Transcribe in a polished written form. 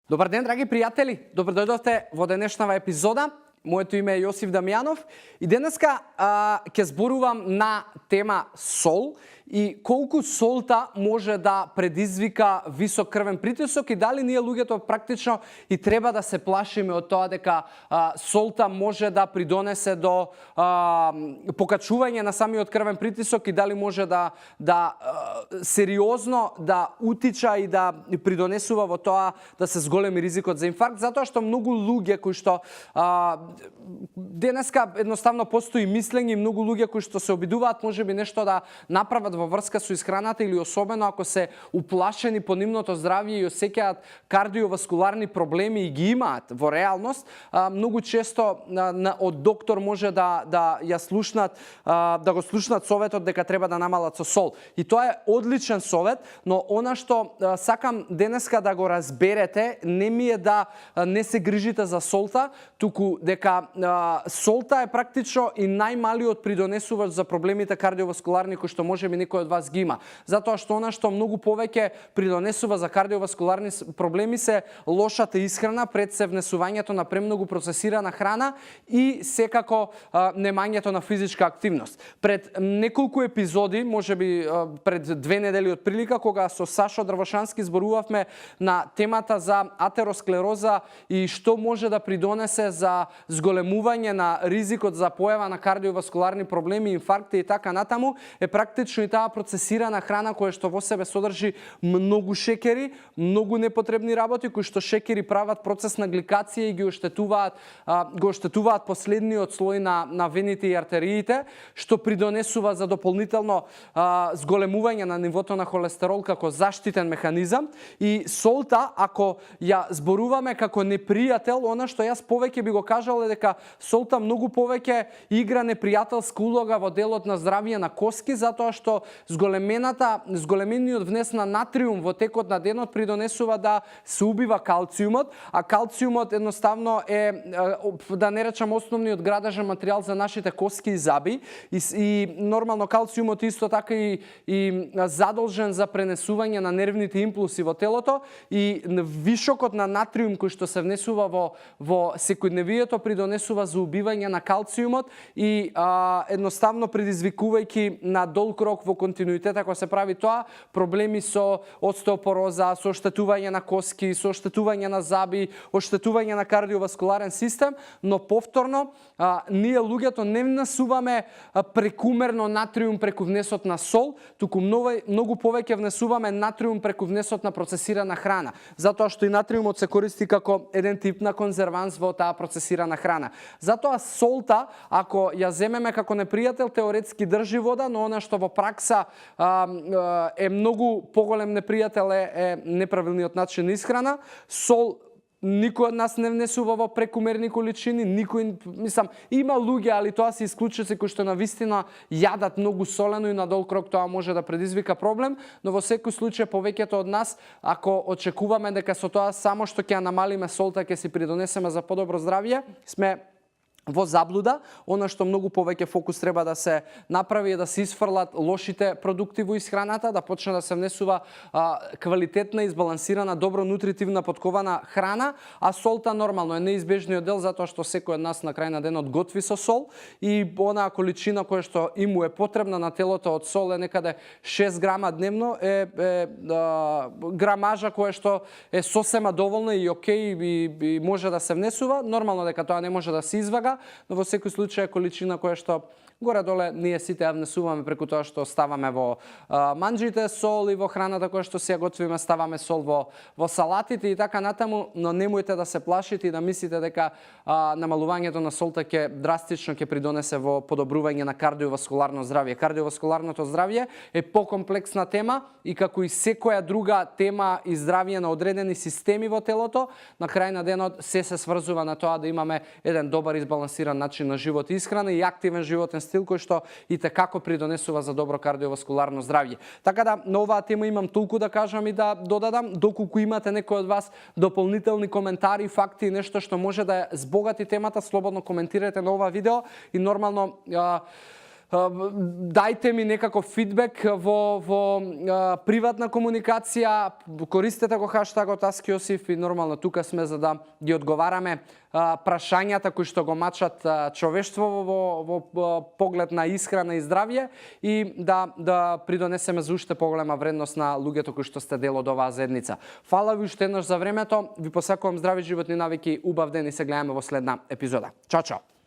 Добар ден, драги пријатели! Добро дојдовте во денешнава епизода. Моето име е Јосиф Дамјанов и денеска ќе зборувам на тема сол и колку солта може да предизвика висок крвен притисок и дали ние луѓето практично и треба да се плашиме од тоа дека солта може да придонесе до покачување на самиот крвен притисок и дали може да сериозно да утича и да придонесува во тоа да се зголеми ризикот за инфаркт, затоа што многу луѓе кои што денеска едноставно постои мислење и многу луѓе кои што се обидуваат можеби нешто да направат во врска со исхраната или особено ако се уплашени по нивното здравје и осеќаат кардиоваскуларни проблеми и ги имаат во реалност, многу често од доктор може да ја слушнат, да го слушнат советот дека треба да намалат со сол. И тоа е одличен совет, но она што сакам денеска да го разберете не ми е да не се грижите за солта, туку дека солта е практично и најмалиот придонесувач за проблемите кардиоваскуларни кои што можеби некој од вас ги има. Затоа што она што многу повеќе придонесува за кардиоваскуларни проблеми се лошата исхрана пред се внесувањето на премногу процесирана храна и секако немањето на физичка активност. Пред неколку епизоди, можеби пред 2 недели од прилика, кога со Сашо Дрвошански зборувавме на темата за атеросклероза и што може да придонесе за зголемување на ризикот за појава на кардиоваскуларни проблеми, инфаркти и така натаму, е практично и таа процесирана храна која што во себе содржи многу шекери, многу непотребни работи кои што шекери прават процес на гликација и ги оштетуваат последниот слој на вените и артериите, што придонесува за дополнително зголемување на нивото на холестерол како заштитен механизам. И солта, ако ја зборуваме како непријател, она што јас повеќе би го кажал е дека солта многу повеќе игра непријателска улога во делот на здравје на коски, затоа што зголемениот внес на натриум во текот на денот придонесува да се убива калциумот, а калциумот едноставно е, да не речам, основниот градажен материјал за нашите коски и заби. И нормално калциумот исто така и задолжен за пренесување на нервните импулси во телото и вишокот на натриум кој што се внесува во секојдневието придонесува за убивање на калциумот и едноставно предизвикувајќи на долг рок во континуитет ако се прави тоа, проблеми со остеопороза, со оштетување на коски, со оштетување на заби, оштетување на кардиоваскуларен систем, но повторно ние луѓето не внесуваме прекумерно натриум преку внесот на сол, туку многу повеќе внесуваме натриум преку внесот на процесирана храна, затоа што и натриумот се користи како еден тип на конзерванс во таа процесирана храна. Затоа солта, ако ја земеме како непријател, теоретски држи вода, но она што во пракса е многу поголем непријател е неправилниот начин на исхрана. Сол никој од нас не внесува во прекумерни количини, има луѓе, али тоа се исклучици кои што навистина јадат многу солено и на долг рок тоа може да предизвика проблем, но во секој случај повеќето од нас, ако очекуваме дека со тоа само што ќе намалиме солта ќе си придонесеме за подобро здравје, сме во заблуда. Она што многу повеќе фокус треба да се направи е да се исфрлат лошите продукти во исхраната, да почне да се внесува квалитетна, избалансирана, добро нутритивна поткована храна, а солта нормално е неизбежниот дел затоа што секој од нас на крај на денот готви со сол и онаа количина која што му е потребна на телото од сол е некаде 6 грама дневно, грамажа која што е сосема доволна и окей и може да се внесува, нормално дека тоа не може да се извага, но во секој случај количина која што горе-доле ние сите ја внесуваме преку тоа што ставаме во манџите сол и во храната која што си ја готвиме, ставаме сол во салатите и така натаму, но немојте да се плашите и да мислите дека намалувањето на солта ќе драстично ќе придонесе во подобрување на кардиоваскуларно здравје. Кардиоваскуларното здравје е покомплексна тема и како и секоја друга тема и здравје на одредени системи во телото, на крај на денот се сврзува на тоа да имаме еден добар избалансиран начин на живот и исхрана и активен животен стил кој што и tekako придонесува за добро кардиоваскуларно здравје. Така да на оваа тема имам толку да кажам и да додадам, доколку имате некој од вас дополнителни коментари, факти и нешто што може да збогати темата, слободно коментирате на ова видео и нормално Дајте ми некако фидбек во приватна комуникација, користете го хаштагот Ask Јосиф и нормално тука сме за да ги одговараме прашањата кои што го мачат човештво во поглед на исхрана и здравје и да придонесеме за уште поголема вредност на луѓето кои што сте дел од оваа заедница. Фала ви уште еднаш за времето, ви посакувам здрави животни навики, убав ден и се гледаме во следна епизода. Чао, чао!